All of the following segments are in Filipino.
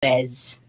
Bez.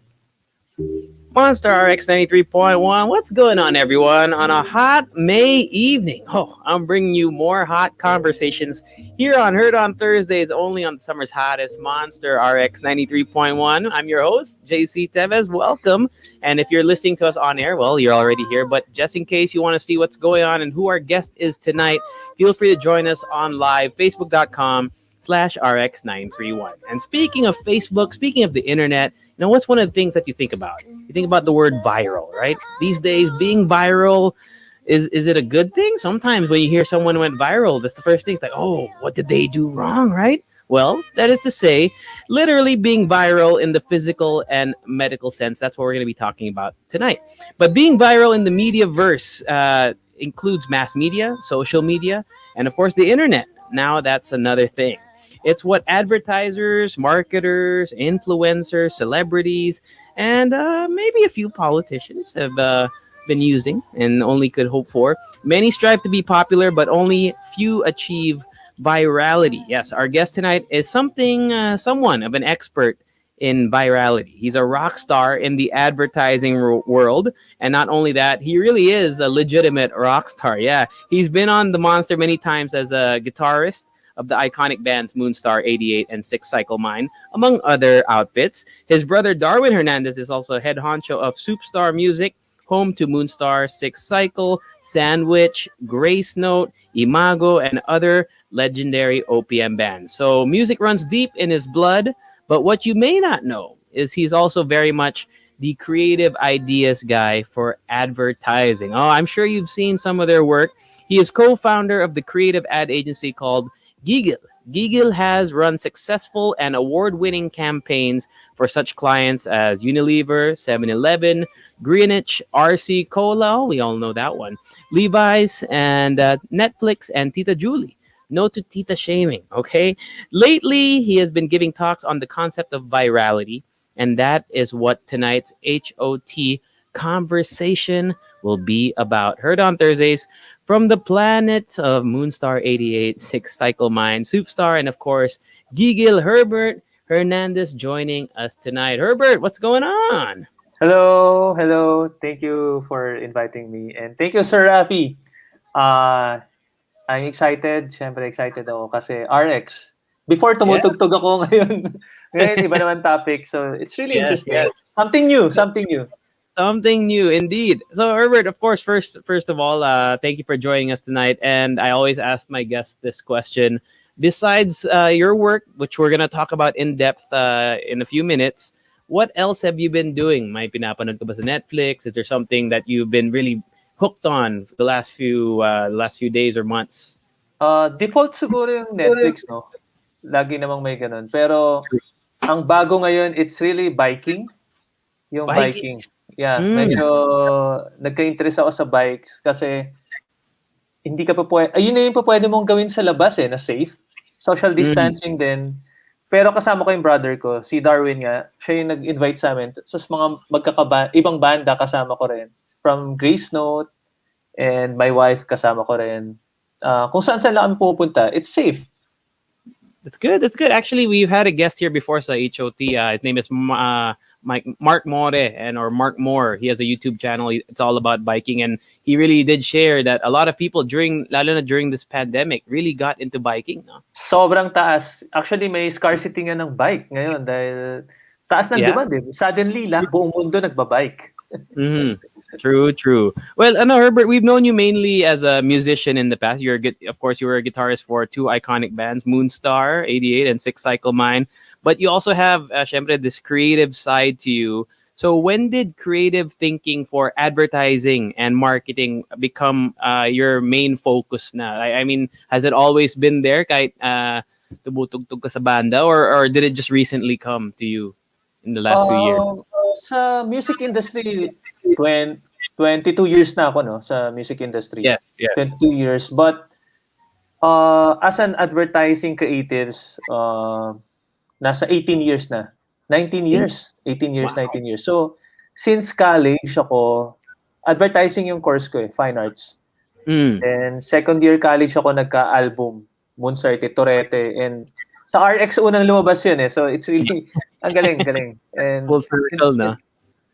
Monster RX93.1. What's going on, everyone? On a hot May evening. Oh, I'm bringing you more hot conversations here on Heard on Thursdays, only on summer's hottest Monster RX93.1. I'm your host, JC Tevez. Welcome. And if you're listening to us on air, well, you're already here. But just in case you want to see what's going on and who our guest is tonight, feel free to join us on live, facebook.com/RX931. And speaking of Facebook, speaking of the internet, what's one of the things that you think about? You think about the word viral, right? These days, being viral, is it a good thing? Sometimes when you hear someone went viral, that's the first thing. It's like, oh, what did they do wrong, right? Well, that is to say, literally being viral in the physical and medical sense. That's what we're going to be talking about tonight. But being viral in the media verse includes mass media, social media, and of course the internet. Now that's another thing. It's what advertisers, marketers, influencers, celebrities, and maybe a few politicians have been using and only could hope for. Many strive to be popular, but only few achieve virality. Yes, our guest tonight is someone of an expert in virality. He's a rock star in the advertising world. And not only that, he really is a legitimate rock star. Yeah, he's been on the Monster many times as a guitarist of the iconic bands Moonstar 88 and Six Cycle Mine, among other outfits. His brother Darwin Hernandez is also head honcho of Superstar Music, home to Moonstar, Six Cycle, Sandwich, Grace Note, Imago, and other legendary OPM bands. So music runs deep in his blood, but what you may not know is he's also very much the creative ideas guy for advertising. Oh, I'm sure you've seen some of their work. He is co-founder of the creative ad agency called Giggle. Giggle has run successful and award-winning campaigns for such clients as Unilever, 7-Eleven, Greenwich, RC Cola, we all know that one, Levi's, and Netflix, and Tita Julie. No to Tita shaming, okay? Lately, he has been giving talks on the concept of virality, and that is what tonight's HOT conversation will be about. Heard on Thursdays from the planet of Moonstar 88, Six Cycle Mine, Superstar, and of course, Gigil Herbert Hernandez joining us tonight. Herbert, what's going on? Hello, hello. Thank you for inviting me. And thank you, Sir Rafi. Uh, I'm excited. Siyempre excited ako kasi RX. Before Yeah. tumutugtog ako ngayon. Ngayon, iba naman topic. So, it's really Yes, interesting. yes. Something new, something new. Something new indeed. So Herbert, of course, first of all, thank you for joining us tonight. And I always ask my guests this question. Besides your work, which we're gonna talk about in depth in a few minutes, what else have you been doing? May pinapanood ka ba sa Netflix? Is there something that you've been really hooked on for the last few days or months? Default siguro yung Netflix, no? Lagi namang may ganun. Pero, ang bago ngayon, it's really biking. Yung biking. Yeah, medyo nagka-interest ako sa bikes kasi hindi ka pa pwede, ayun na yung pa pwede mong gawin sa labas na safe. Social distancing din. Pero kasama ko yung brother ko, si Darwin nga, siya yung nag-invite sa amin. So mga ibang banda kasama ko rin. From Grace Note and my wife kasama ko rin. Kung saan lang kami pupunta, it's safe. That's good. That's good. Actually, we've had a guest here before sa HOT. His name is Mark More or Mark Moore. He has a YouTube channel. It's all about biking, and he really did share that a lot of people lalo na during this pandemic, really got into biking. No? Sobrang taas. Actually, may scarcity nga ng bike ngayon dahil taas ng demand. Suddenly, buong mundo nagbabike. True. Well, Herbert, we've known you mainly as a musician in the past. Of course, you were a guitarist for two iconic bands, Moonstar 88 and Six Cycle Mine. But you also have, syempre, this creative side to you. So when did creative thinking for advertising and marketing become your main focus na? I mean, has it always been there kahit tumutugtog ka sa banda or did it just recently come to you in the last few years? Sa music industry, 22 years na ako, no? Sa music industry. Yes. 22 years. But as an advertising creatives, nasa 18 years na. 19 years. 18 years, wow. 19 years. So, since college ako, advertising yung course ko Fine Arts. And second year college ako nagka-album, Moonstar Torete. And Sa RX unang lumabas yun eh. So it's really, ang galing. And Full circle na.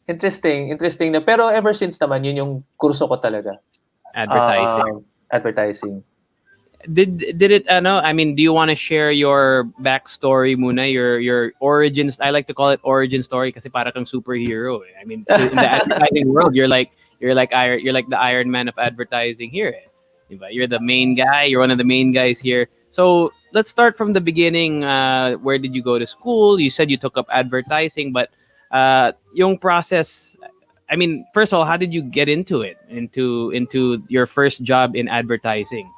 Interesting na. Pero ever since naman, yun yung kurso ko talaga. Advertising. Advertising. Did it I mean, do you want to share your backstory muna, your origins? I like to call it origin story kasi para kang superhero. I mean, in the advertising world, you're like the Iron Man of advertising here. Diba? You're the main guy. You're one of the main guys here. So let's start from the beginning. Where did you go to school? You said you took up advertising, but yung process. I mean, first of all, how did you get into it? Into your first job in advertising?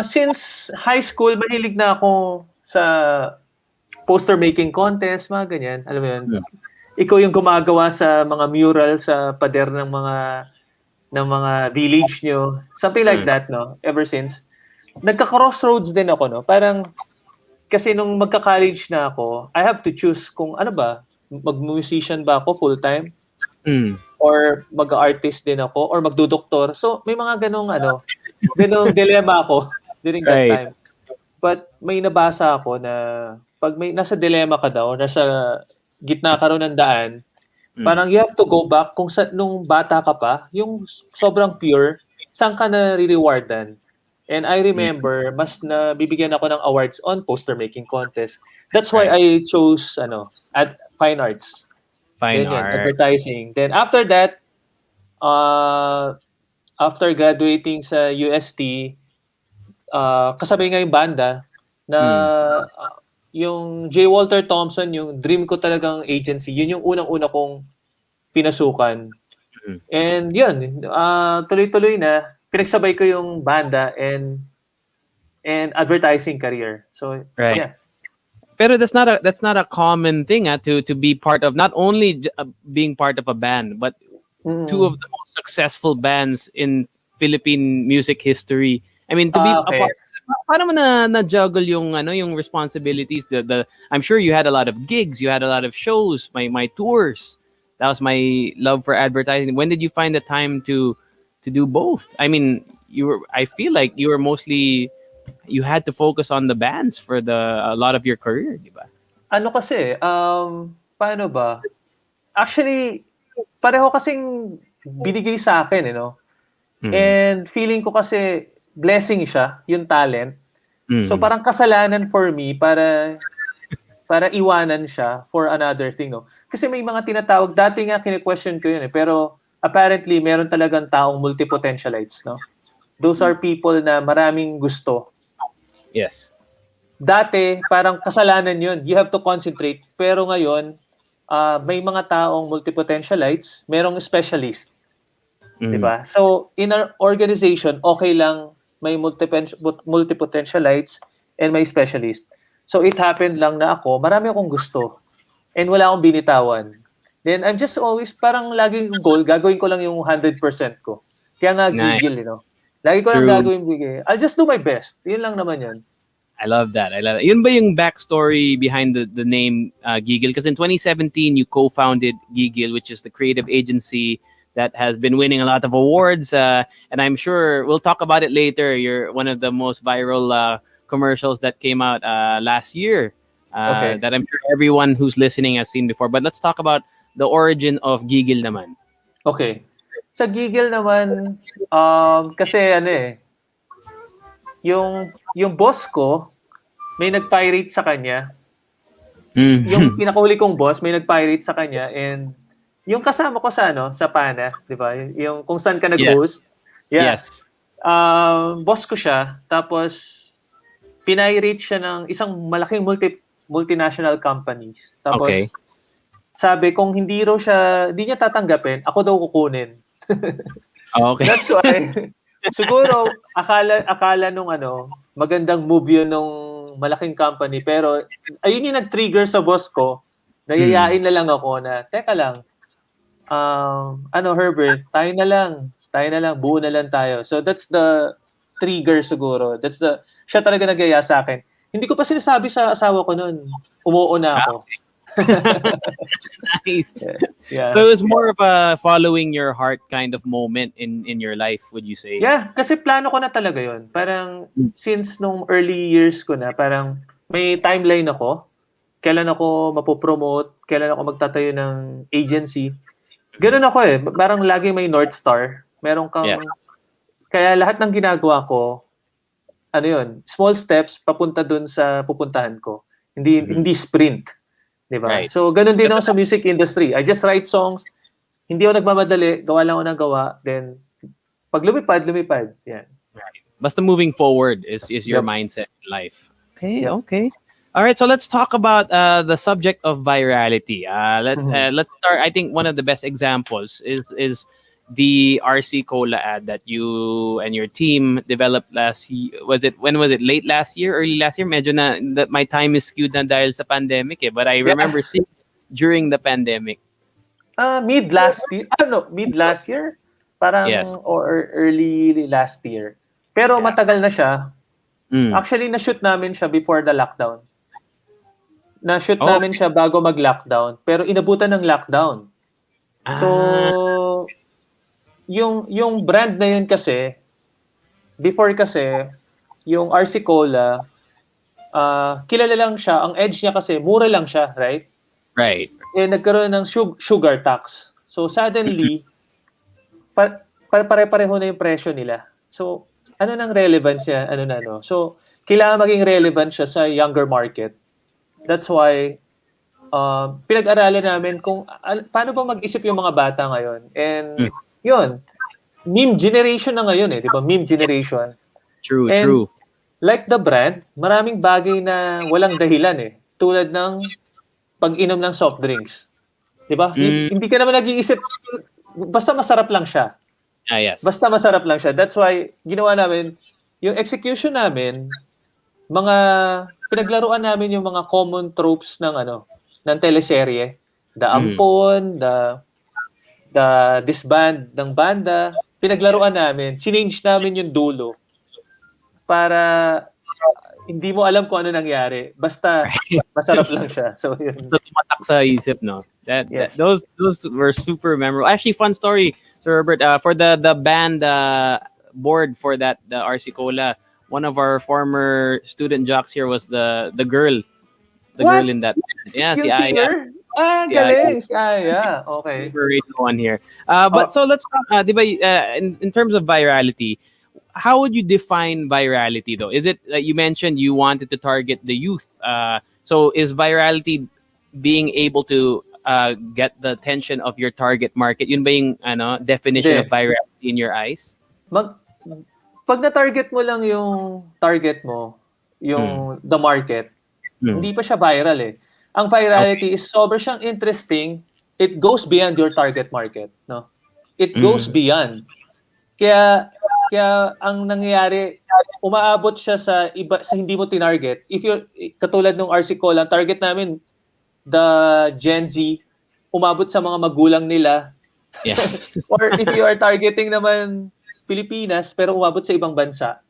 Since high school, mahilig na ako sa poster making contest, mga ganyan. Alam mo yun? Ikaw yung gumagawa sa mga mural sa pader ng mga village nyo. Something like that, no? Ever since. Nagka-crossroads din ako, no? Parang, kasi nung magka-college na ako, I have to choose kung ano ba, mag-musician ba ako full-time? Or mag-artist din ako? Or magdudoktor? So, may mga ganong dilemma ako during that time. But may nabasa ako na pag may nasa dilemma ka daw, nasa gitna ka rin ng daan, parang you have to go back kung nung bata ka pa, yung sobrang pure, saan ka na re-rewardan. And I remember, mas bibigyan ako ng awards on poster making contest. That's why I chose fine arts. Fine art. Advertising. Then after that, after graduating sa UST, kasabay nga yung banda na yung J. Walter Thompson, yung dream ko talagang agency, yun yung unang-una kong pinasukan. And yun, tuloy-tuloy na, pinagsabay ko yung banda and advertising career. So, yeah. Pero that's not a common thing to be part of, not only being part of a band, but two of the most successful bands in Philippine music history. I mean, to be a part, paano mo na juggle yung responsibilities? I'm sure you had a lot of gigs, you had a lot of shows, my tours. That was my love for advertising. When did you find the time to do both? I mean, I feel like you were mostly, you had to focus on the bands for a lot of your career, di ba? Ano kasi, paano ba? Actually, pareho kasing binigay sa akin, And feeling ko kasi blessing siya, yung talent. So parang kasalanan for me para iwanan siya for another thing, no? Kasi may mga tinatawag, dati nga kine-question ko yun pero apparently meron talagang taong multipotentialites, no? Those are people na maraming gusto. Yes. Dati, parang kasalanan yun. You have to concentrate. Pero ngayon, may mga taong multipotentialites, merong specialist. Diba? So, in our organization, okay lang may multipotentialites and may specialist. So, it happened lang na marami akong gusto. And wala akong binitawan. Then, I'm just always, parang laging goal, gagawin ko lang yung 100% ko. Kaya nga, gigil, Lagi ko lang gagawin bigay. I'll just do my best. Yun lang naman yun. I love that. Yun ba yung backstory behind the name Giggle? Because in 2017, you co-founded Giggle, which is the creative agency that has been winning a lot of awards. And I'm sure we'll talk about it later. You're one of the most viral commercials that came out last year that I'm sure everyone who's listening has seen before. But let's talk about the origin of Giggle naman. Okay. Sa Giggle naman, kasi yung boss ko, may nag-pirate sa kanya. Yung pinakahuli kong boss, may nag-pirate sa kanya. And yung kasama ko sa Pana, di ba? Yung kung saan ka nag-host. Yeah. Yes. Boss ko siya. Tapos, pinirate siya ng isang malaking multinational companies. Tapos, sabi, kung hindi niya tatanggapin, ako daw kukunin. Okay. That's why, siguro, akala nung magandang move yun nung malaking company. Pero, ayun yung nag-trigger sa boss ko. Nayayain na lang ako na, teka lang, Herbert, tayo na lang, buo na lang tayo. So, that's the trigger siguro. Siya talaga nagaya sa akin. Hindi ko pa sinasabi sa asawa ko noon. Umuo na ako. Nice. Yeah. So it was more of a following your heart kind of moment in your life, would you say? Yeah, kasi plano ko na talaga yon. Parang since nung early years ko na, parang may timeline ako. Kailan ako mapopromote, kailan ako magtatayo ng agency. Ganun ako eh. Parang lagi may North Star. Meron kang... Yes. Kaya lahat ng ginagawa ko, ano yun, small steps papunta dun sa pupuntahan ko. Hindi sprint. Diba? Right. So, ganun din ako sa music industry. I just write songs. Hindi ako nagmamadali. Gawa lang ako ng gawa. Then, pag lumipad. Yan. Right. Basta moving forward is your Yep. mindset in life. Okay, Yep. okay. All right, so let's talk about the subject of virality. Let's start. I think one of the best examples is the RC Cola ad that you and your team developed last year. When was it? Late last year, early last year? Medyo na that my time is skewed na dahil sa pandemic eh. But I remember seeing it during the pandemic. Mid last year. Parang Yes. or early last year. Pero matagal na siya. Actually, na-shoot namin siya before the lockdown. Na-shoot namin siya bago mag-lockdown. Pero inabutan ng lockdown. So, yung brand na yun kasi, before kasi, yung RC Cola, kilala lang siya. Ang edge niya kasi, mura lang siya, right? Right. Eh, nagkaroon ng sugar tax. So, suddenly, pare-pareho na yung presyo nila. So, ano nang relevance niya? So, kailangan maging relevant siya sa younger market. That's why, pinag-aralan namin kung paano ba mag-isip yung mga bata ngayon. And, yun, meme generation na ngayon eh, di ba? Meme generation. True, And, true. like the brand, maraming bagay na walang dahilan eh. Tulad ng pag-inom ng soft drinks. Di ba? Hindi ka naman nag-iisip, basta masarap lang siya. Yes. Basta masarap lang siya. That's why, ginawa namin, yung execution namin, pinaglaruan namin yung mga common tropes ng teleserye. The ampon, the disband ng banda. Pinaglaruan namin. Change namin yung dulo para hindi mo alam kung ano nangyari. Basta masarap lang siya. So, yun. So, tumatak sa isip, no? Those were super memorable. Actually, fun story, Sir Herbert. For the band board for the RC Cola, one of our former student jocks here was the girl. The What? girl in that band. Yeah, Yung si Aya. singer? Galing. Si Aya. Okay. Super one here. But so let's talk, di ba, in terms of virality, how would you define virality though? Is it, you mentioned you wanted to target the youth. So is virality being able to get the attention of your target market? Yun ba yung definition of virality in your eyes? Pag na-target mo lang yung target mo, yung the market, hindi pa siya viral eh. Ang virality is sobrang siyang interesting. It goes beyond your target market, no? It goes beyond. Kaya ang nangyayari, umaabot siya sa iba, sa hindi mo tinarget. If you katulad ng RC Cola, target namin the Gen Z, umabot sa mga magulang nila. Yes. Or if you are targeting naman Pilipinas pero umabot sa ibang bansa.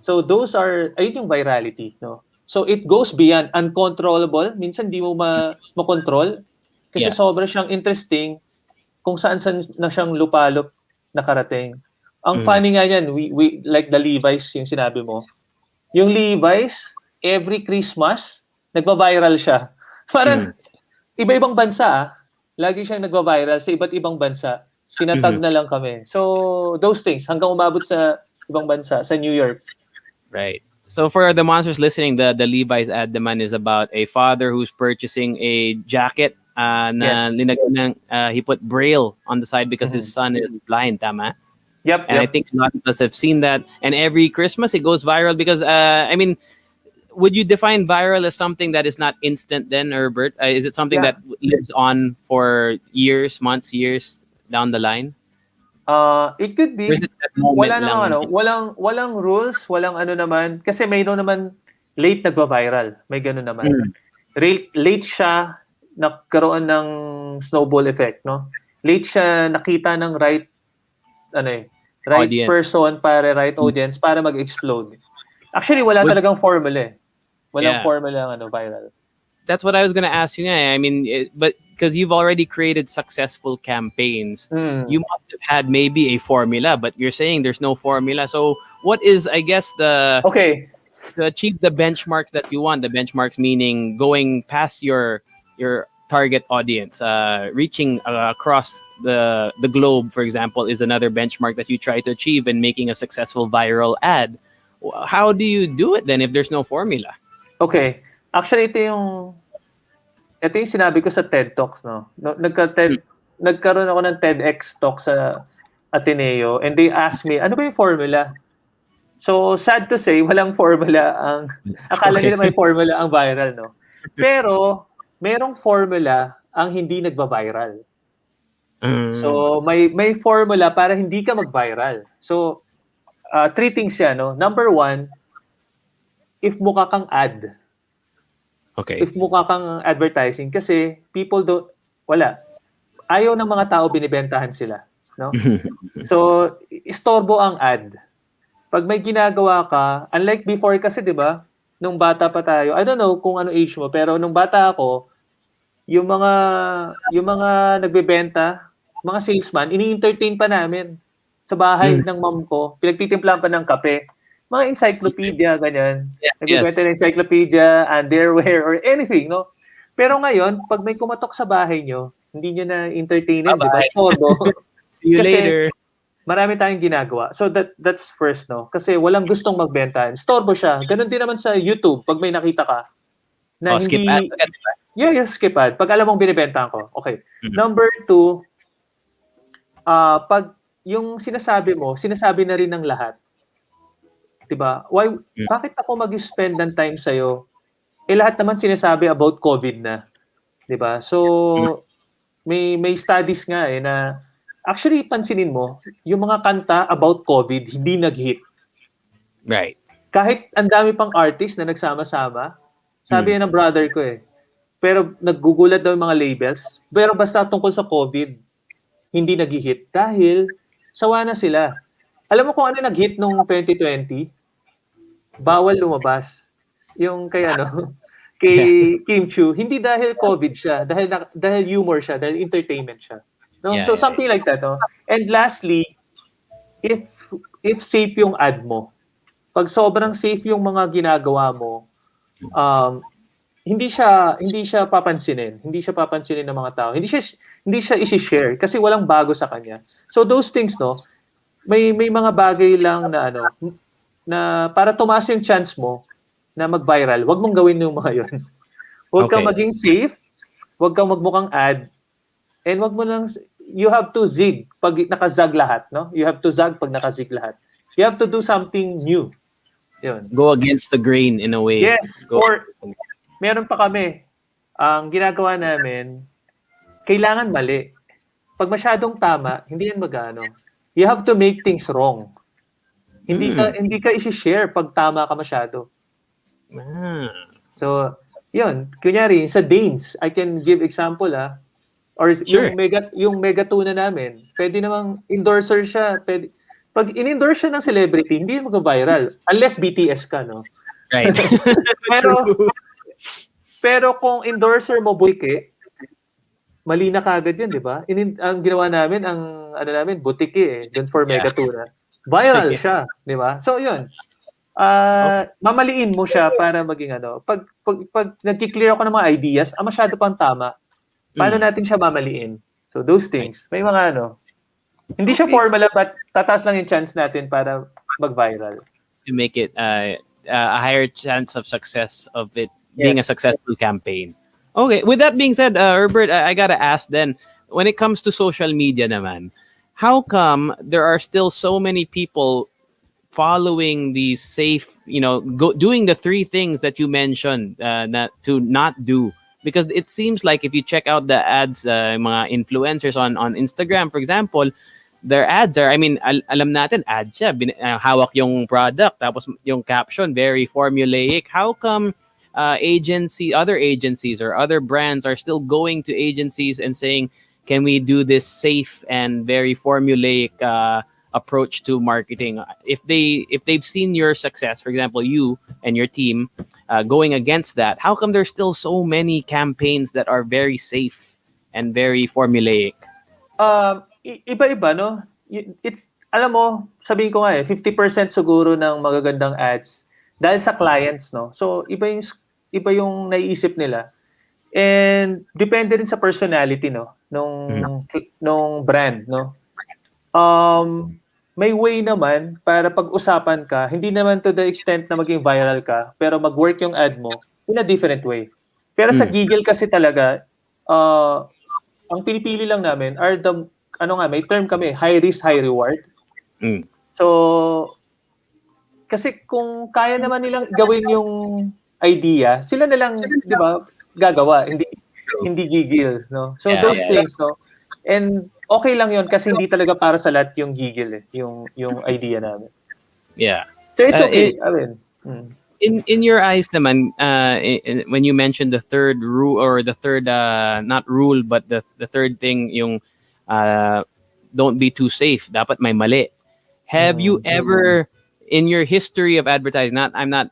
So those are, ayun yung virality, no? So it goes beyond uncontrollable. Minsan di mo makontrol kasi sobra siyang interesting kung saan na siyang lupalop nakarating. Ang funny nga yan, we like the Levi's yung sinabi mo. Yung Levi's, every Christmas, nagba-viral siya. Parang iba-ibang bansa lagi siyang nagba-viral sa iba't ibang bansa. Tinatag na lang kami. So those things, hanggang umabot sa ibang bansa, sa New York. Right. So for the monsters listening, the Levi's ad naman is about a father who's purchasing a jacket he put braille on the side because his son is blind, tama? Yep. And I think a lot of us have seen that. And every Christmas it goes viral because would you define viral as something that is not instant then, Herbert? Is it something that lives on for years, months, years down the line? It could be. Walang rules, walang ano naman. Kasi mayroon naman late nagba-viral. May ganun naman. Late siya nagkaroon ng snowball effect, no? Late siya nakita ng right audience. Person para right audience para mag-explode. Actually, wala talagang formula eh. Walang formula ang viral. That's what I was going to ask you. I mean, but because you've already created successful campaigns, you must have had maybe a formula, but you're saying there's no formula. So what is, I guess, the... Okay. to achieve the benchmarks that you want. The benchmarks meaning going past your target audience, reaching across the globe, for example, is another benchmark that you try to achieve in making a successful viral ad. How do you do it then if there's no formula? Okay. Actually, ito yung sinabi ko sa TED Talks, no? Nagkaroon ako ng TEDx talk sa Ateneo, and they asked me, ano ba yung formula? So, sad to say, walang formula akala Okay. nila may formula ang viral, no? Pero, merong formula ang hindi nagba-viral. So, may formula para hindi ka mag-viral. So, 3 things yan, no? Number 1, if mukha kang ad. Okay. If mukha kang advertising, kasi people wala. Ayaw ng mga tao binibentahan sila, no? So, istorbo ang ad. Pag may ginagawa ka, unlike before kasi, 'di ba? Nung bata pa tayo, I don't know kung ano age mo, pero nung bata ako, yung mga nagbebenta, mga salesman, ini-entertain pa namin sa bahay ng mom ko. Pinagtitimplahan pa ng kape. Mga encyclopedia, ganyan. Nagbebenta ng encyclopedia, underwear, or anything, no? Pero ngayon, pag may kumatok sa bahay nyo, hindi nyo na entertainin, di ba? Todo. See you later. Marami tayong ginagawa. So that's first, no? Kasi walang gustong magbenta. Storbo siya. Ganon din naman sa YouTube, pag may nakita ka. Na hindi... Skip ad. Yeah, skip ad. Pag alam mong binibenta ko. Okay. Number 2, pag yung sinasabi mo, sinasabi na rin ng lahat. Diba? Bakit ako mag-spend ng time sa'yo? Lahat naman sinasabi about COVID na. Diba? So, may studies nga na actually, pansinin mo, yung mga kanta about COVID, hindi nag-hit. Right. Kahit ang dami pang artist na nagsama-sama, sabi ng brother ko pero naggugulat daw yung mga labels, pero basta tungkol sa COVID, hindi nag-hit. Dahil, sawa na sila. Alam mo kung ano nag-hit nung 2020? Bawal lumabas. Yung kay Kim Chiu, hindi dahil COVID siya, dahil humor siya, dahil entertainment siya. No? So something like that, no? And lastly, if safe yung ad mo, pag sobrang safe yung mga ginagawa mo, hindi siya papansinin. Hindi siya papansinin ng mga tao. Hindi siya i-share kasi walang bago sa kanya. So those things, no, may mga bagay lang na para tumaas yung chance mo na mag-viral, wag mong gawin yung mga yun. Huwag kang maging safe, huwag kang magmukhang ad, and wag mo lang, you have to zig pag nakazag lahat, no? You have to zag pag nakazig lahat. You have to do something new. Yun. Go against the grain in a way. Yes. Or meron pa kami, ang ginagawa namin, kailangan mali. Pag masyadong tama, hindi yan magano. You have to make things wrong. Hindi ka i-share pag tama ka masyado. So, yun. Kunyari, sa Danes, I can give example, or sure. yung megatuna namin, pwede namang endorser siya. Pag in-endorse siya ng celebrity, hindi mag-viral. Unless BTS ka, no? Right. pero kung endorser mo butike, mali na kagad yun, di ba? Ang ginawa namin, butike doon for megatuna. Viral siya, di ba? So, yun. Mamaliin mo siya para maging Pag nagki-clear ako ng mga ideas, masyado pang tama. Paano natin siya mamaliin? So, those things. May mga hindi siya formula, but tataas lang yung chance natin para mag-viral. To make it a higher chance of success of it being a successful campaign. Okay, with that being said, Herbert, I gotta ask then, when it comes to social media naman, how come there are still so many people following these safe, doing the 3 things that you mentioned to not do? Because it seems like if you check out the ads, mga influencers on Instagram, for example, their ads are, alam natin, ads siya, hawak yung product, tapos yung caption, very formulaic. How come other agencies or other brands are still going to agencies and saying, can we do this safe and very formulaic approach to marketing? If they've seen your success, for example, you and your team going against that, how come there's still so many campaigns that are very safe and very formulaic? Iba-iba, no? Alam mo, sabihin ko nga 50% siguro ng magagandang ads, dahil sa clients, no? So, iba yung naiisip nila. And depende rin sa personality, no, nung brand, no. May way naman para pag-usapan ka, hindi naman to the extent na maging viral ka, pero mag-work yung ad mo in a different way. Pero sa Giggle kasi talaga, ang pinipili lang namin are the, may term kami, high risk, high reward. So, kasi kung kaya naman nilang gawin yung idea, sila na lang, di ba, gagawa, hindi Giggle, no? So, those things, no? And okay lang yun kasi hindi talaga para sa lahat yung Giggle, yung idea namin. Yeah. So, it's okay. In your eyes naman, when you mentioned the third rule, or the third, not rule, but the third thing, yung don't be too safe, dapat may mali. Have you ever, in your history of advertising, I'm not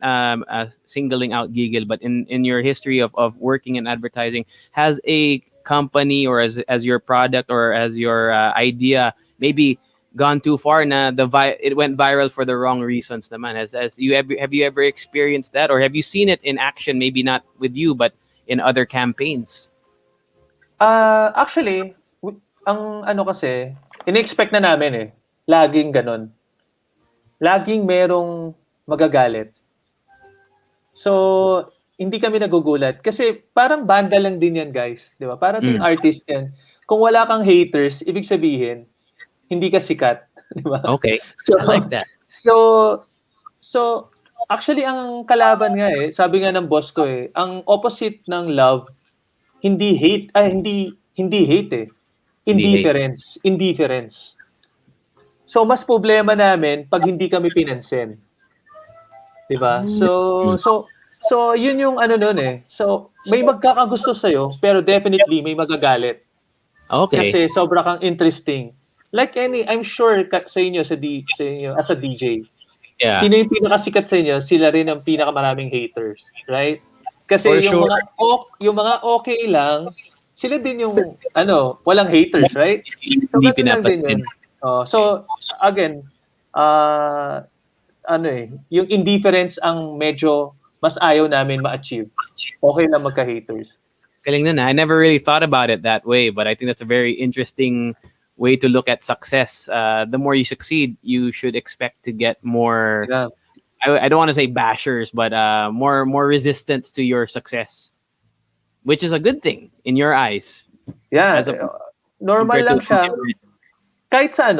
singling out Giggle, but in your history of working in advertising, has a company, or as your product, or as your idea maybe gone too far na it went viral for the wrong reasons naman? Have you ever experienced that, or have you seen it in action, maybe not with you but in other campaigns? Actually, ang kasi, in-expect na namin laging ganon. Laging merong magagalit. So, hindi kami nagugulat. Kasi parang banda lang din yan, guys. Di ba? Parang ting artist yan. Kung wala kang haters, ibig sabihin, hindi ka sikat. Di ba? Okay. So, I like that. So, actually, ang kalaban nga sabi nga ng boss ko ang opposite ng love, hindi hate. Hindi hate Indifference. So, mas problema namin pag hindi kami pinansin. Diba? So, yun yung nun So, may magkakagusto sa'yo, pero definitely may magagalit. Okay. Kasi sobra kang interesting. Like I'm sure sa inyo, sa inyo, as a DJ, sino yung pinakasikat sa inyo, sila rin ang pinakamaraming haters. Right? Kasi yung mga okay lang, sila din yung, walang haters, right? So, hindi lang din yun. So, again, yung indifference ang medyo mas ayaw namin ma-achieve. Okay lang magka-haters. Galing na. I never really thought about it that way, but I think that's a very interesting way to look at success. The more you succeed, you should expect to get more. Yeah. I don't want to say bashers, but more resistance to your success, which is a good thing in your eyes. Yeah, normal lang siya. Kahit sa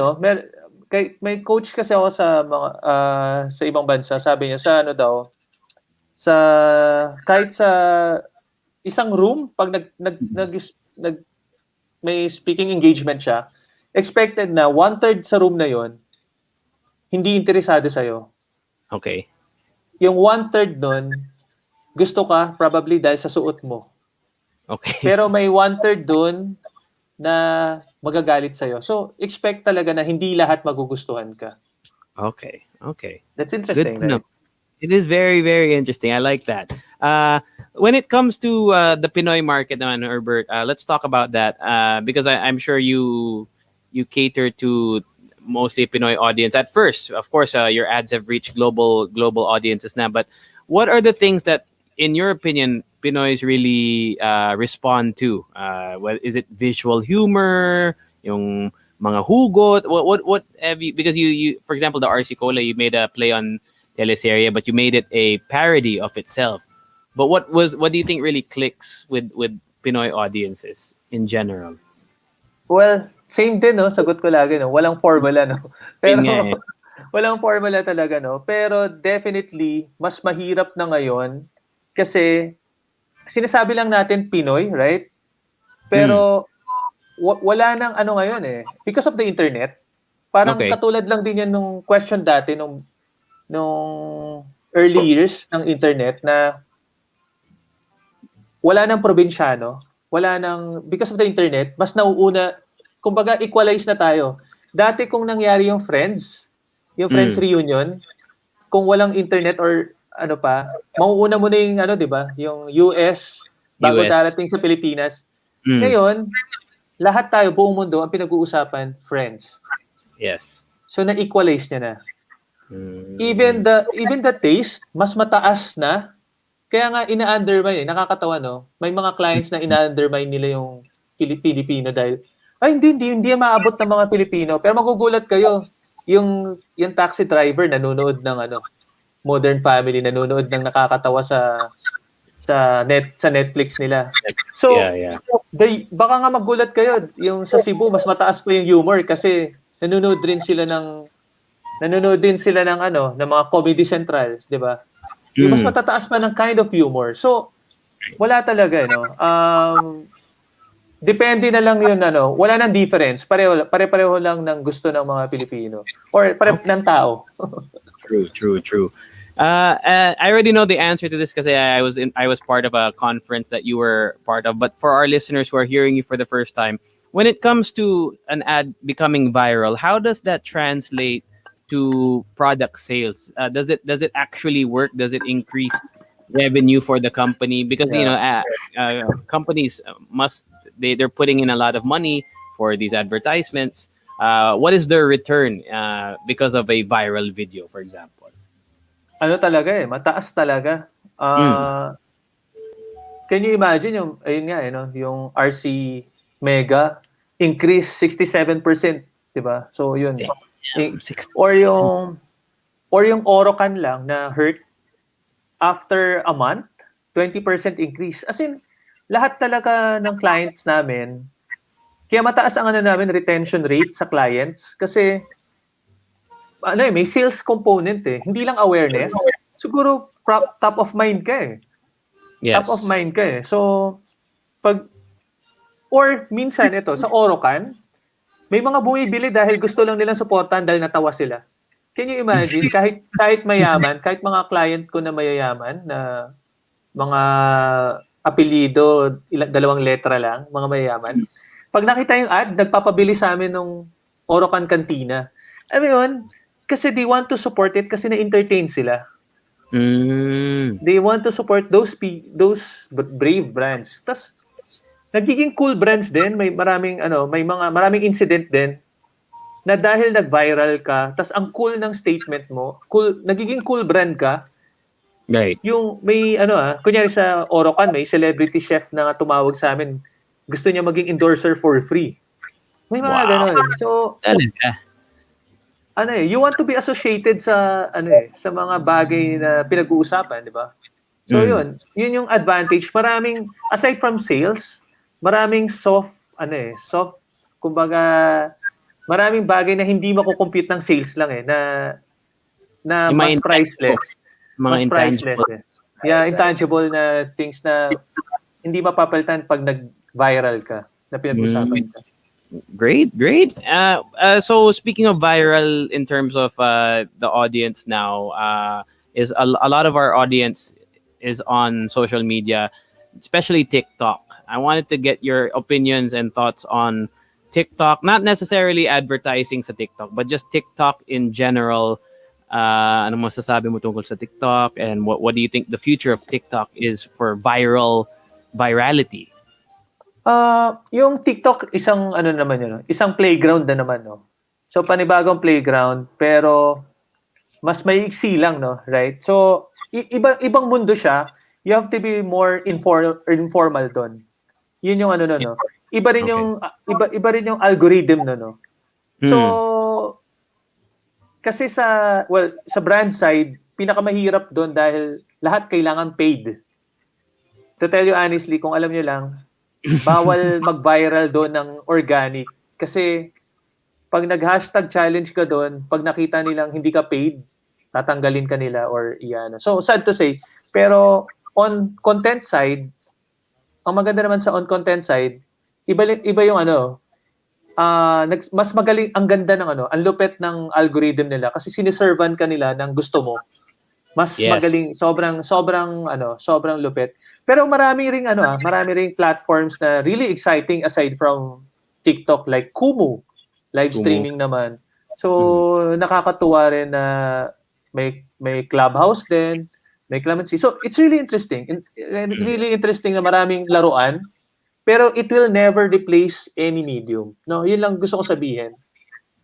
may coach kasi ako sa mga sa ibang bansa, sabi niya sa kahit sa isang room pag may speaking engagement siya, expected na 1/3 sa room na yon hindi interesado sa'yo. Okay. Yung 1/3 nun, gusto ka probably dahil sa suot mo. Okay. Pero may 1/3 dun na magagalit sa'yo. So, expect talaga na hindi lahat magugustuhan ka. Okay. That's interesting, right? It is very, very interesting. I like that. When it comes to the Pinoy market naman, Herbert, let's talk about that because I'm sure you cater to mostly Pinoy audience at first. Of course, your ads have reached global audiences now. But what are the things that, in your opinion, Pinoys really respond to? Is it visual humor? Yung mga hugot? What have you? Because you for example, the RC Cola, you made a play on teleserye, but you made it a parody of itself. But what do you think really clicks with Pinoy audiences in general? Well, same din, no? Sagot ko lagi, no? Walang formula, no? Pero walang formula talaga, no? Pero definitely, mas mahirap na ngayon kasi sinasabi lang natin Pinoy, right? Pero wala nang ngayon because of the internet. Parang katulad lang din yan nung question dati nung early years ng internet na wala nang probinsyano, because of the internet, mas nauuna, kumbaga equalize na tayo. Dati kung nangyari yung Friends reunion, kung walang internet or mauuna mo na yung di ba, yung US bago darating sa Pilipinas. Ngayon, lahat tayo, buong mundo, ang pinag-uusapan, Friends. Yes. So, na-equalize niya na. Even the taste, mas mataas na. Kaya nga ina-undermine, nakakatawa, no? May mga clients na ina-undermine nila yung Pilipino dahil, ay, hindi yan maabot ng mga Pilipino. Pero magugulat kayo, yung taxi driver nanonood ng Modern Family, nanonood ng nakakatawa sa Netflix nila. So, baka nga magulat kayo, yung sa Cebu mas mataas pa yung humor kasi nanonood din sila ng ng mga Comedy Central, 'di ba? Yung mas matataas pa ng kind of humor. So, wala talaga, no? Depende na lang yun, wala nang difference. Pare-pareho lang ng gusto ng mga Pilipino or ng tao. True. I already know the answer to this because I was part of a conference that you were part of. But for our listeners who are hearing you for the first time, when it comes to an ad becoming viral, how does that translate to product sales? Does it actually work? Does it increase revenue for the company? Because companies they're putting in a lot of money for these advertisements. What is their return because of a viral video, for example? Talaga mataas talaga. Can you imagine yung RC Mega increase 67%, 'di ba? So yun. Or yung Orocan lang na Hurt after a month, 20% increase. As in, lahat talaga ng clients namin, kaya mataas ang namin retention rate sa clients kasi may sales component hindi lang awareness. Siguro top of mind ka Yes. Top of mind ka So, or minsan sa Orocan, may mga bumibili dahil gusto lang nilang suportahan dahil natawa sila. Can you imagine? kahit mayaman, kahit mga client ko na mayayaman, na mga apelyido, 2 letra lang, mga mayayaman, pag nakita yung ad, nagpapabili sa amin ng Orocan Cantina. Yun, kasi they want to support it kasi na-entertain sila. They want to support those brave brands. Tapos, nagiging cool brands din. May maraming incident din na dahil nag-viral ka, tas ang cool ng statement mo, nagiging cool brand ka. Right. Yung may kunyari sa Orocan, may celebrity chef na tumawag sa amin. Gusto niya maging endorser for free. May mga ganon. So, you want to be associated sa sa mga bagay na pinag-uusapan, di ba? So yun yung advantage. Aside from sales, maraming kumbaga, maraming bagay na hindi makukompute ng sales lang na mas priceless. Mas priceless. Intangible na things na hindi mapapalitan pag nag-viral ka, na pinag-usapan ka. Great. So speaking of viral in terms of the audience now, is a lot of our audience is on social media, especially TikTok. I wanted to get your opinions and thoughts on TikTok, not necessarily advertising sa TikTok, but just TikTok in general. Ano masasabi mo tungkol sa TikTok, and what do you think the future of TikTok is for virality? Yung TikTok, isang naman yun, isang playground na naman, no? So, panibagong playground, pero mas maiiksi lang, no? Right? So, ibang mundo siya. You have to be more informal doon. Yun yung no? Iba rin yung algorithm, no? So, kasi sa brand side, pinakamahirap doon dahil lahat kailangan paid. To tell you honestly, kung alam nyo lang, bawal mag-viral doon ng organic. Kasi pag nag-hashtag challenge ka doon, pag nakita nilang hindi ka paid, tatanggalin ka nila or iyan. So, sad to say. Pero on content side, ang maganda naman sa on content side, iba yung mas magaling, ang ganda ng ang lupet ng algorithm nila kasi siniservan ka nila ng gusto mo. Mas magaling, sobrang lupet. Pero marami ring platforms na really exciting aside from TikTok, like Kumu, live streaming naman. So nakakatuwa rin na may Clubhouse din, may Clemency. So it's really interesting. Really interesting na maraming laruan, pero it will never replace any medium. No, yun lang gusto ko sabihin.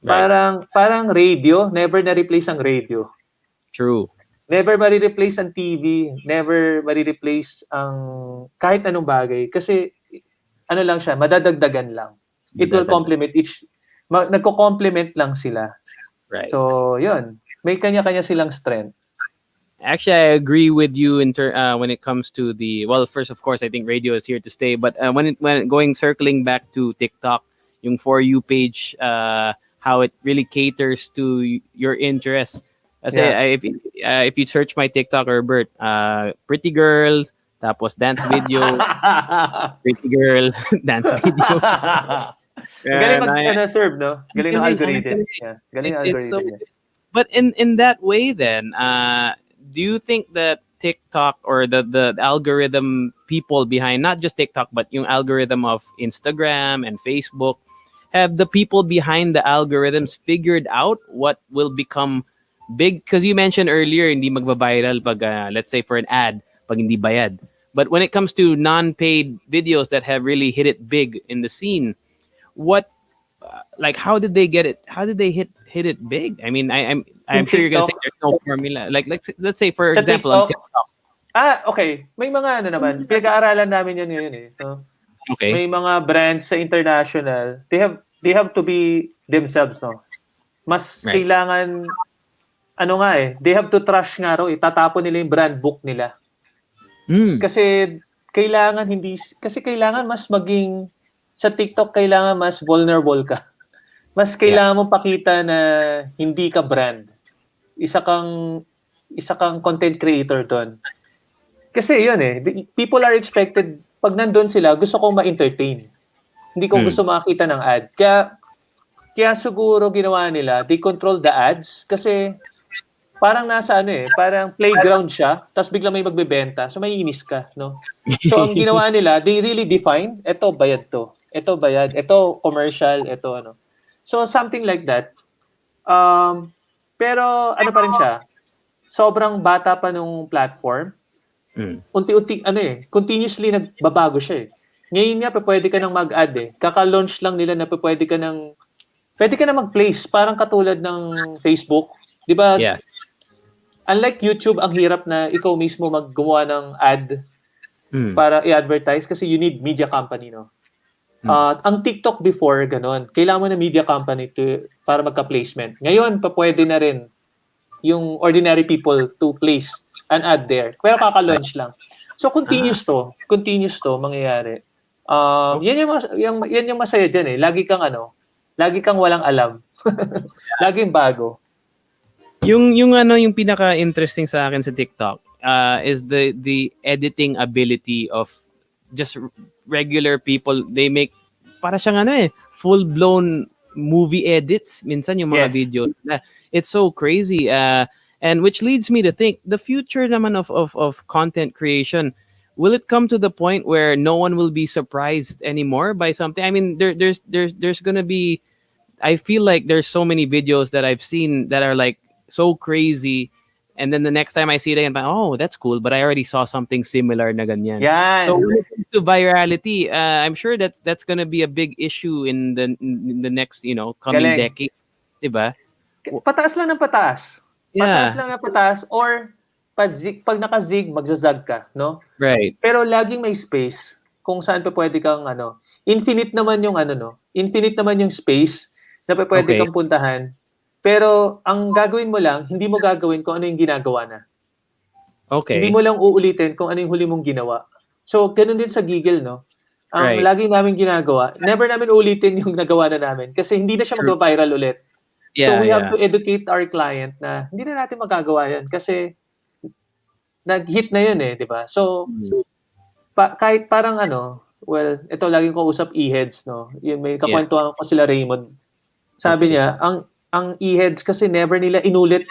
Right. Parang radio, never na replace ang radio. True. Never mare-replace ang TV, never mare-replace ang kahit anong bagay kasi ano lang siya, madadagdagan lang. It will complement nagko-complement lang sila. Right. So, yun. May kanya-kanya silang strength. Actually, I agree with you when it comes to first, of course, I think radio is here to stay. But when circling back to TikTok, yung For You page, how it really caters to your interests. Kasi if you search my TikTok, Herbert, pretty girls, tapos dance video, pretty girl, dance video. Galing mag-serve, no? Galing ng algorithm. Yeah. Galing ng It's so. algorithm. But in that way, then, do you think that TikTok or the algorithm people behind not just TikTok but yung algorithm of Instagram and Facebook, have the people behind the algorithms figured out what will become big? Because you mentioned earlier hindi magba-viral pag let's say for an ad pag hindi bayad. But when it comes to non-paid videos that have really hit it big in the scene, what like how did they get it? How did they hit it big? I mean, I'm sure you're gonna say there's no formula. Like let's say for example on TikTok. Okay. May mga naman. Pinag-aaralan namin yan ngayon eh. So, Okay. may mga brands sa international. They have to be themselves, no? Mas kailangan they have to trash nga raw. Itatapon nila yung brand book nila. Kasi kailangan mas maging sa TikTok kailangan mas vulnerable ka. Mas kailangan mong pakita na hindi ka brand. Isa kang content creator doon. Kasi yun people are expected, pag nandun sila, gusto kong ma-entertain. Hindi ko gusto makita ng ad. Kaya siguro ginawa nila, they control the ads kasi parang nasa parang playground siya, tapos biglang may magbebenta, so may inis ka, no? So ang ginawa nila, they really define, eto bayad to, eto bayad, eto commercial, eto ano. So something like that. Pero ano pa rin siya, sobrang bata pa nung platform. Unti-unti continuously nagbabago siya eh. Ngayon nga pwede ka nang mag-add Kaka-launch lang nila na pwede ka nang mag-place parang katulad ng Facebook, 'di ba? Yes. Unlike YouTube, ang hirap na ikaw mismo maggumawa ng ad para i-advertise kasi you need media company, no? Ang TikTok before ganon, kailangan mo na media company para magka-placement. Ngayon pwede na rin yung ordinary people to place an ad there. Pero kaka-launch lang. So continuous to mangyayari. Yan yung masaya diyan eh. Lagi kang walang alam. Laging bago. Yung pinaka-interesting sa akin sa TikTok is the editing ability of just regular people. They make para siyang full-blown movie edits minsan yung mga videos. It's so crazy. And which leads me to think the future naman of content creation, will it come to the point where no one will be surprised anymore by something? I mean, there's gonna be, I feel like there's so many videos that I've seen that are like so crazy, and then the next time I see it, I'm like, oh, that's cool, but I already saw something similar na ganyan. Yan. So when it comes to virality, I'm sure that's gonna be a big issue in the next coming decade, diba? Pataas lang ng pataas. Pataas lang ng pataas, or pag naka-zig, magzazag ka, no? Right. Pero laging may space kung saan pwede kang infinite naman yung infinite naman yung space na pwede kang puntahan. Pero ang gagawin mo lang, hindi mo gagawin kung ano yung ginagawa na. Okay. Hindi mo lang uulitin kung ano yung huli mong ginawa. So, ganun din sa Giggle, no? Ang lagi namin ginagawa, never namin ulitin yung nagawa na namin kasi hindi na siya mag-viral ulit. So we have to educate our client na hindi na natin magagawa yan kasi nag-hit na yun di ba? So, kahit parang ito laging ko usap e-heads, no? Yung may kakwentuhan ko sila Raymond. Sabi niya, ang e-heads kasi never nila inulit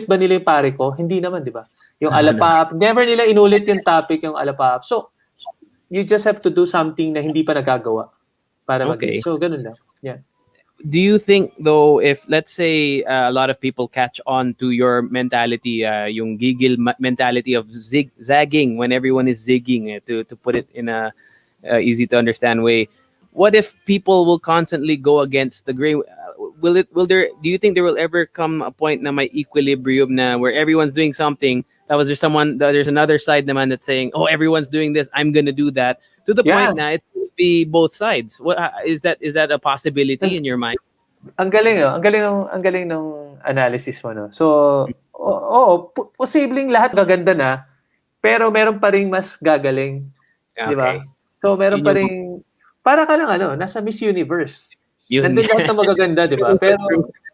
ba nila yung pare ko? Hindi naman, di ba? Yung alapap, never nila inulit yung topic, yung alapap. So, you just have to do something na hindi pa nagagawa para mag-hit. So, ganun lang. Yeah. Do you think though, if let's say a lot of people catch on to your mentality, yung gigil mentality of zagging when everyone is zigging, to put it in a easy to understand way, what if people will constantly go against the grain? do you think there will ever come a point na may equilibrium na where everyone's doing something, that was there's another side naman that's saying, oh, everyone's doing this, I'm gonna do that, to the Yeah. point na it will be both sides. What is that a possibility in your mind? Ang galing, no? Ang galing ng analysis mo, no? So, oo, posibleng lahat gaganda na, pero meron pa ring mas gagaling, di ba? Okay. So, meron Yun pa yung ring, para ka lang, nasa Miss Universe. yun. Nandun lahat ng magaganda, di ba? Pero,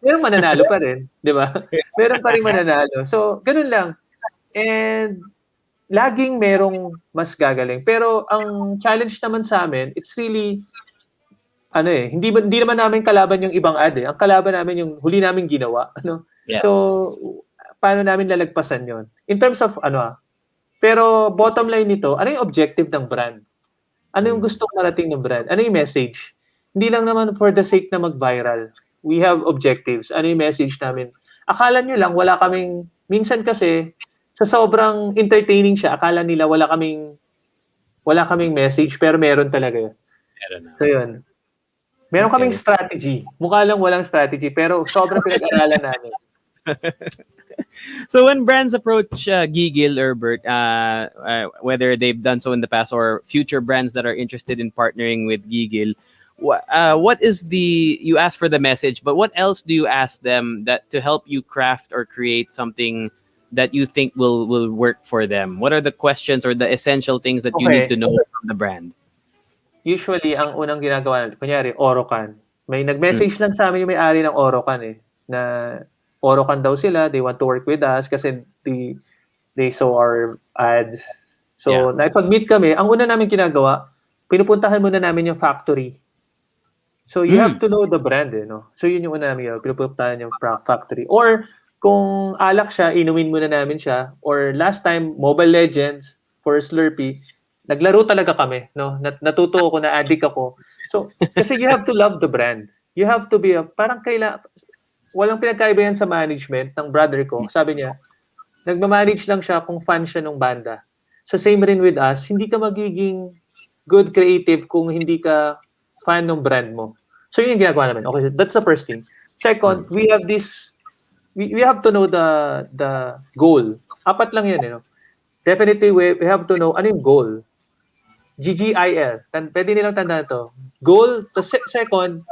merong mananalo pa rin, di ba? Meron pa rin mananalo. So, ganun lang. And, laging merong mas gagaling. Pero, ang challenge naman sa amin, it's really, hindi naman namin kalaban yung ibang ad eh. Ang kalaban namin yung huli namin ginawa, ano. Yes. So, paano namin lalagpasan 'yon? In terms of pero bottom line nito, ano yung objective ng brand? Ano yung gustong marating ng brand? Ano yung message? Hindi lang naman for the sake na mag-viral. We have objectives. Ano yung message namin? Akala nyo lang minsan kasi sa sobrang entertaining siya, akala nila wala kaming message, pero meron talaga. So 'yun. Meron kaming strategy. Mukha lang walang strategy, pero sobrang pinag-aralan namin. So when brands approach Gigil, Herbert, whether they've done so in the past or future brands that are interested in partnering with Gigil, what is you ask for the message, but what else do you ask them that to help you craft or create something that you think will work for them? What are the questions or the essential things that you need to know from the brand? Usually, ang unang ginagawa natin, kunyari, Orocan. May nag-message lang sa amin yung may-ari ng Orocan na Orocan daw sila, they want to work with us kasi they saw our ads. So, naipag-meet kami, ang una namin ginagawa, pinupuntahan muna namin yung factory. So, you have to know the brand, no? So, yun yung una namin pinupuntahan yung factory. Or, kung alak siya, inumin muna namin siya. Or, last time, Mobile Legends for Slurpee, naglaro talaga kami, no? Natuto ako, na-addict ako. So, kasi you have to love the brand. You have to be, parang walang pinagkaiba yan sa management ng brother ko. Sabi niya, nagmamanage lang siya kung fan siya ng banda. So, same rin with us, hindi ka magiging good creative kung hindi ka fan ng brand mo. So, yun yung ginagawa namin. Okay, so that's the first thing. Second, we have to know the goal. 4 lang yan, no? Definitely, we have to know ano yung goal. GIGIL. Pwede nilang tandaan to. Goal, second,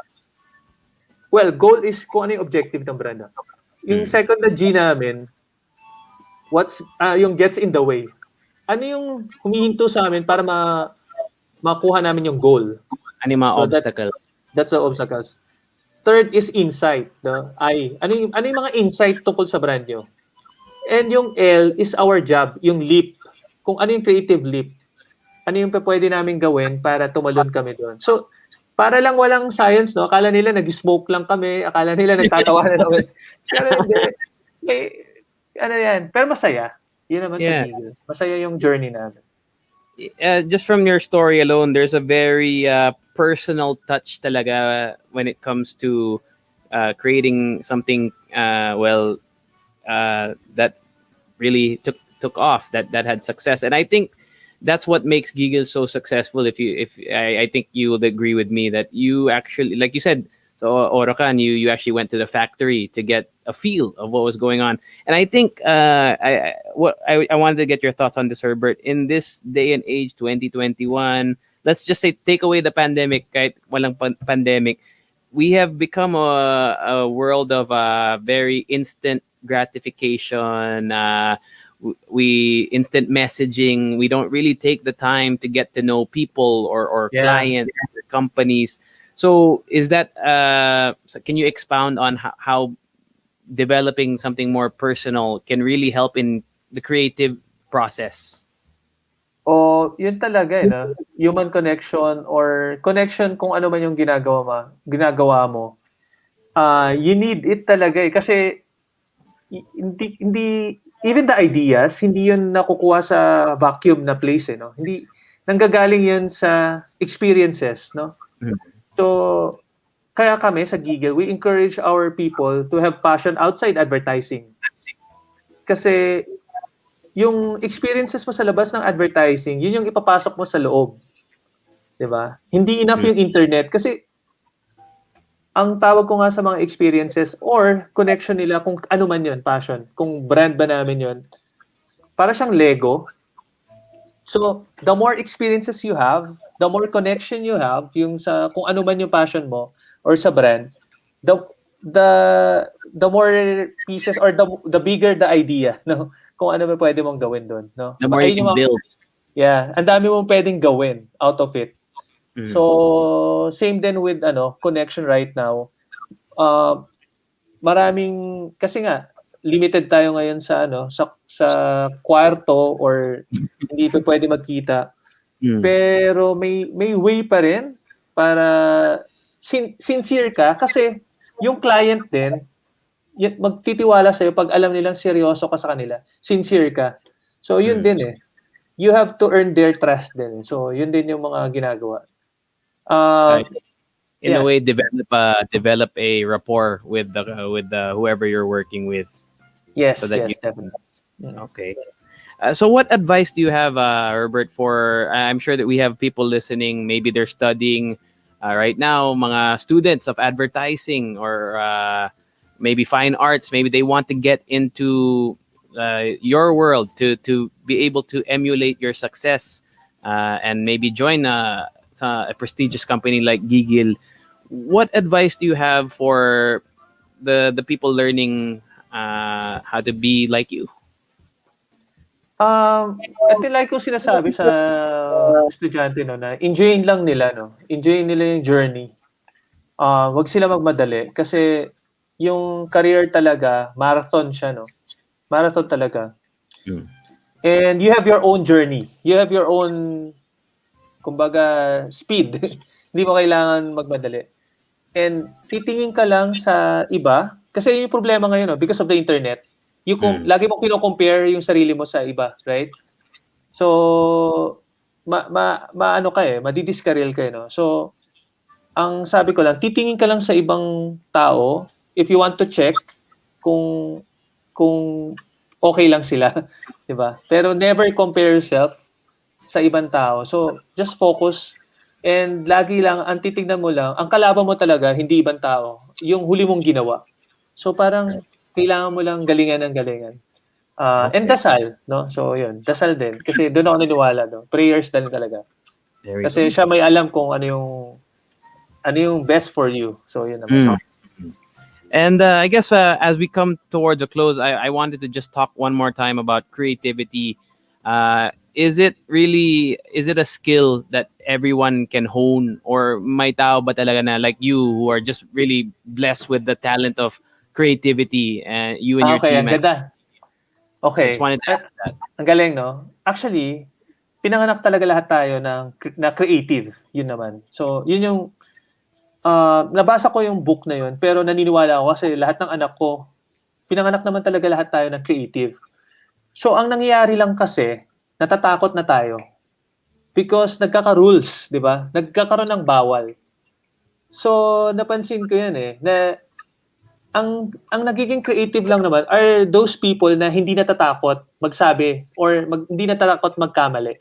goal is kung ano yung objective ng brand. Yung second na G namin, yung gets in the way. Ano yung humihinto sa amin para makuha namin yung goal? Ano yung mga obstacles? That's the obstacles. Third is insight. Ano yung mga insight tungkol sa brand nyo? And yung L is our job, yung leap. Kung ano yung creative leap. Ano yung pwede namin gawin para tumalon kami doon. So, para lang walang science, no? Akala nila nag-smoke lang kami. Akala nila nagtatawa na kami. Pero hindi. Pero masaya. Yun naman sa Giggle. Masaya yung journey namin. Just from your story alone, there's a very personal touch talaga when it comes to creating something that really took off, that had success. And I think that's what makes Giggle so successful. I think you would agree with me that you actually, like you said, so Orocan, you actually went to the factory to get a feel of what was going on. And I think I wanted to get your thoughts on this, Herbert. In this day and age, 2021, let's just say take away the pandemic, kahit walang pandemic, we have become a world of very instant gratification. Instant messaging. We don't really take the time to get to know people or clients or companies. So is that can you expound on how developing something more personal can really help in the creative process? Yun talaga no? Human connection or connection kung ano man yung ginagawa mo. You need it talaga kasi hindi even the ideas, hindi yun nakukuha sa vacuum na place, no? Hindi, nanggagaling yan sa experiences, no? So, kaya kami sa Giggle, we encourage our people to have passion outside advertising. Kasi, yung experiences mo sa labas ng advertising, yun yung ipapasok mo sa loob. Diba? Hindi enough yung internet kasi ang tawag ko nga sa mga experiences or connection nila kung ano man yun, passion, kung brand ba namin yun, para siyang Lego. So, the more experiences you have, the more connection you have, yung sa kung ano man yung passion mo or sa brand, the the the more pieces or the bigger the idea, no? Kung ano ba pwede mong gawin doon, no? The more you can build. Yeah, ang dami mong pwedeng gawin out of it. So, same din with connection right now. Maraming kasi nga limited tayo ngayon sa sa kwarto or hindi pa pwede magkita. Pero may way pa rin para sincere ka kasi yung client din magtitiwala sa'yo pag alam nilang seryoso ka sa kanila. Sincere ka. So, yun din eh. You have to earn their trust din. So, yun din yung mga ginagawa. In a way, develop a rapport with the whoever you're working with. Yes, so yes, definitely. Okay. So what advice do you have, Herbert, for, I'm sure that we have people listening, maybe they're studying right now, mga students of advertising or maybe fine arts, maybe they want to get into your world to be able to emulate your success and maybe join a prestigious company like GIGIL. What advice do you have for the people learning how to be like you? Ito like ko sinasabi sa estudyante na enjoyin lang nila enjoyin nila yung journey. Wag sila magmadali kasi yung career talaga marathon siya marathon talaga. And you have your own journey. You have your own kumbaga speed. Hindi mo kailangan magmadali. And titingin ka lang sa iba kasi yun yung problema ngayon because of the internet. Lagi mong kino-compare yung sarili mo sa iba, right? So, maano ka madidiskarel ka So, ang sabi ko lang, titingin ka lang sa ibang tao if you want to check kung okay lang sila, 'di ba? Pero never compare yourself sa ibang tao. So, just focus and lagi lang ang titingnan mo lang, ang kalaban mo talaga hindi ibang tao, yung huli mong ginawa. So, parang kailangan mo lang galingan ng galingan. And dasal, So, yun. Dasal din. Kasi doon ako naniwala, Prayers din talaga. Kasi siya may alam kung ano yung best for you. So, yun naman. And I guess as we come towards a close, I wanted to just talk one more time about creativity. Is it a skill that everyone can hone, or may tao ba talaga na like you who are just really blessed with the talent of creativity and you and your team? Ang ganda. Okay. Just wanted to add that. Ang galing, Actually, pinanganak talaga lahat tayo na creative. Yun naman. So, yun yung nabasa ko yung book na yun, pero naniniwala ako kasi lahat ng anak ko, pinanganak naman talaga lahat tayo na creative. So, ang nangyayari lang kasi, natatakot na tayo. Because nagkaka-rules, di ba? Nagkakaroon ng bawal. So, napansin ko yan na ang nagiging creative lang naman are those people na hindi natatakot magsabi or hindi natatakot magkamali.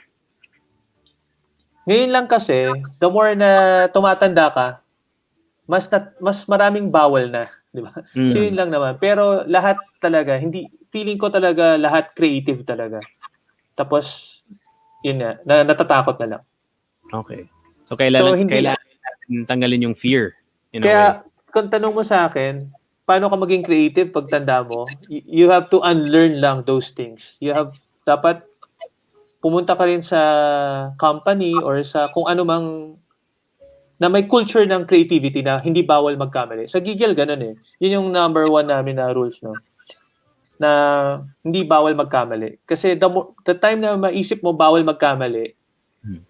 Ngayon lang kasi, the more na tumatanda ka, mas maraming bawal na, di ba? So yun lang naman. Pero lahat talaga, feeling ko talaga lahat creative talaga. Tapos, yun na natatakot na lang. Okay. So kailangan tanggalin yung fear. Kaya, kung tanong mo sa akin, paano ka maging creative pag tanda mo? You have to unlearn lang those things. Dapat pumunta ka rin sa company or sa kung ano mang na may culture ng creativity na hindi bawal magkamali. Sa Giggle, ganun Yun yung number 1 namin na rules, na hindi bawal magkamali. Kasi the time na maisip mo bawal magkamali,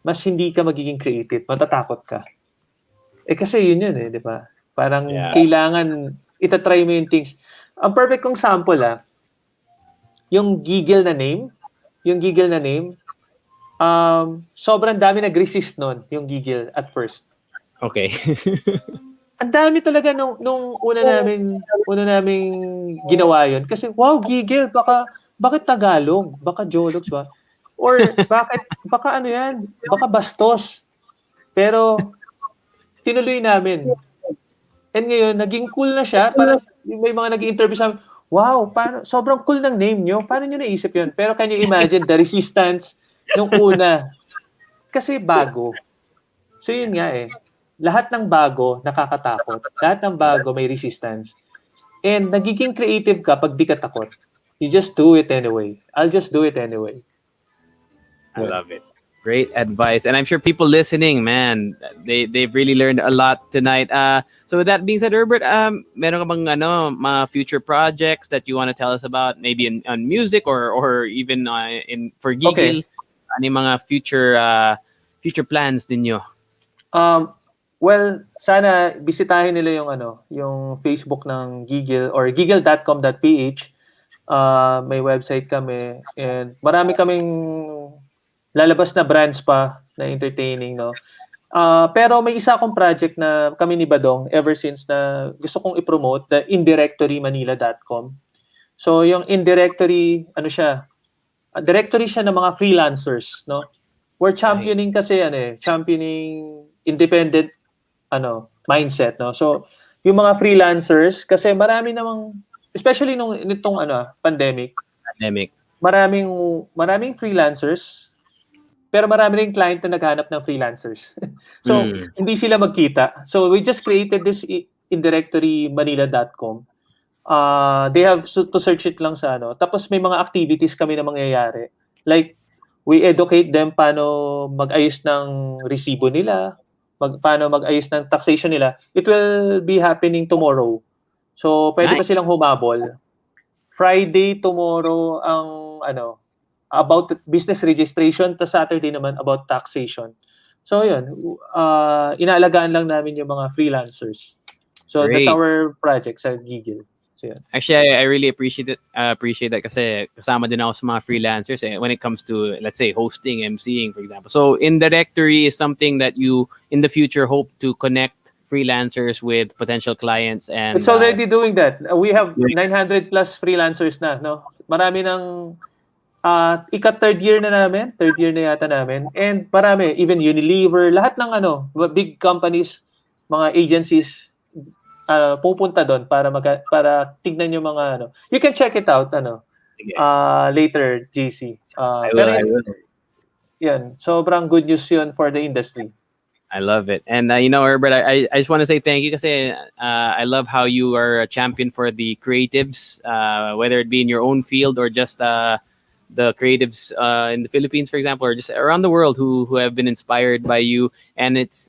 mas hindi ka magiging creative. Matatakot ka. Kasi yun di ba? Parang kailangan itatry mo yung things. Ang perfect kong sample, yung Giggle na name, sobrang dami nag-resist nun, yung Giggle at first. Okay. Ang dami talaga nung una naming ginawa yun. Kasi, wow, Giggle, bakit Tagalog? Baka Jologs ba? Or baka ano yan? Baka Bastos. Pero, tinuloy namin. And ngayon, naging cool na siya. Parang may mga nag-interview sa amin, wow, sobrang cool ng name nyo. Paano nyo naisip yun? Pero can you imagine the resistance nung una? Kasi bago. So yun nga eh. Lahat ng bago, nakakatakot. Lahat ng bago, may resistance. And nagiging creative ka pag di ka takot. You just do it anyway. I'll just do it anyway. I love it. Great advice. And I'm sure people listening, man, they've really learned a lot tonight. So with that being said, Herbert, meron ka bang mga future projects that you want to tell us about? Maybe on music or even for Gigil? Okay. Ano yung mga future plans ninyo? Well, sana bisitahin nila yung Facebook ng Gigil or giggle.com.ph. May website kami and marami kaming lalabas na brands pa na entertaining, no? Pero may isa akong project na kami ni Badong ever since na gusto kong i-promote, the indirectorymanila.com. So yung indirectory, directory siya ng mga freelancers, no? We're championing kasi championing independent mindset, no? So yung mga freelancers kasi marami namang especially nitong pandemic, maraming freelancers pero marami ring client na naghanap ng freelancers. So hindi sila magkita. So we just created this indirectorymanila.com. They have to search it lang sa tapos may mga activities kami na mangyayari. Like we educate them paano mag-ayos ng resibo nila, paano mag-ayos ng taxation nila. It will be happening tomorrow. So pwede pa silang humabol. Friday tomorrow ang about business registration, ta Saturday naman about taxation. So yun, inaalagaan lang namin yung mga freelancers. So Great. That's our project sa Gigil. So yun. Actually, I really appreciate that kasi kasama din ako sa mga freelancers when it comes to, let's say, hosting, emceeing, for example. So indirectory is something that you in the future hope to connect freelancers with potential clients, and it's already doing that. We have 900 plus freelancers na, no? Marami ng third year na yata namin, and marami, even Unilever, lahat ng big companies, mga agencies pupunta doon para tignan yung mga you can check it out later, JC. I will. Yan, sobrang good news yun for the industry. I love it. And Herbert, I just want to say thank you kasi I love how you are a champion for the creatives, whether it be in your own field or just the creatives in the Philippines, for example, or just around the world who have been inspired by you. And it's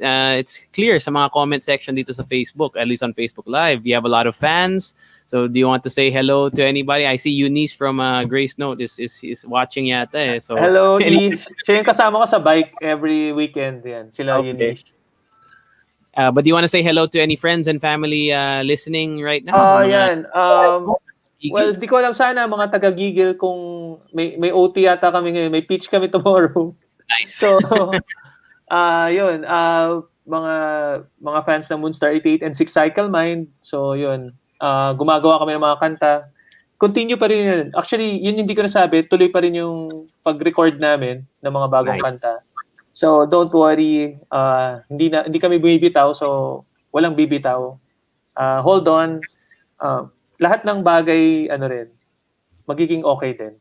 clear sa mga comment section dito sa Facebook, at least on Facebook Live, you have a lot of fans. So do you want to say hello to anybody? I see Eunice from Grace Note is watching yata. So hello, Eunice. Siya yung kasama ko sa bike every weekend. Yan, sila Eunice. But do you want to say hello to any friends and family listening right now? Yan. Well, di ko alam sana mga taga-Gigil kung may OT yata kami ngayon. May pitch kami tomorrow. Nice. So, yun. Mga fans ng Monster 88 and 6 Cycle Mind. So, yun. Gumagawa kami ng mga kanta. Continue pa rin yun. Actually, yun hindi ko nasabi. Tuloy pa rin yung pag-record namin ng mga bagong kanta. So, don't worry. Hindi kami bumibitaw. So, walang bibitaw. Hold on. Lahat ng bagay, magiging okay din.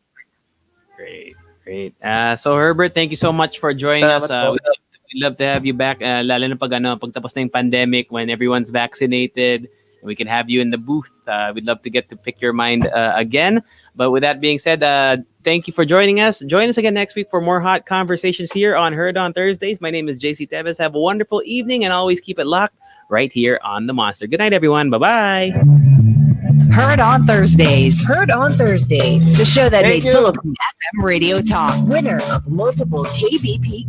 Great. So Herbert, thank you so much for joining us. We'd love to have you back, lalo na pagtapos na yung pandemic, when everyone's vaccinated, and we can have you in the booth. We'd love to get to pick your mind again. But with that being said, thank you for joining us. Join us again next week for more hot conversations here on Heard on Thursdays. My name is JC Tevez. Have a wonderful evening and always keep it locked right here on The Monster. Good night, everyone. Bye-bye. Heard on Thursdays. Heard on Thursdays. The show that made Philippine FM radio talk. Winner of multiple KBP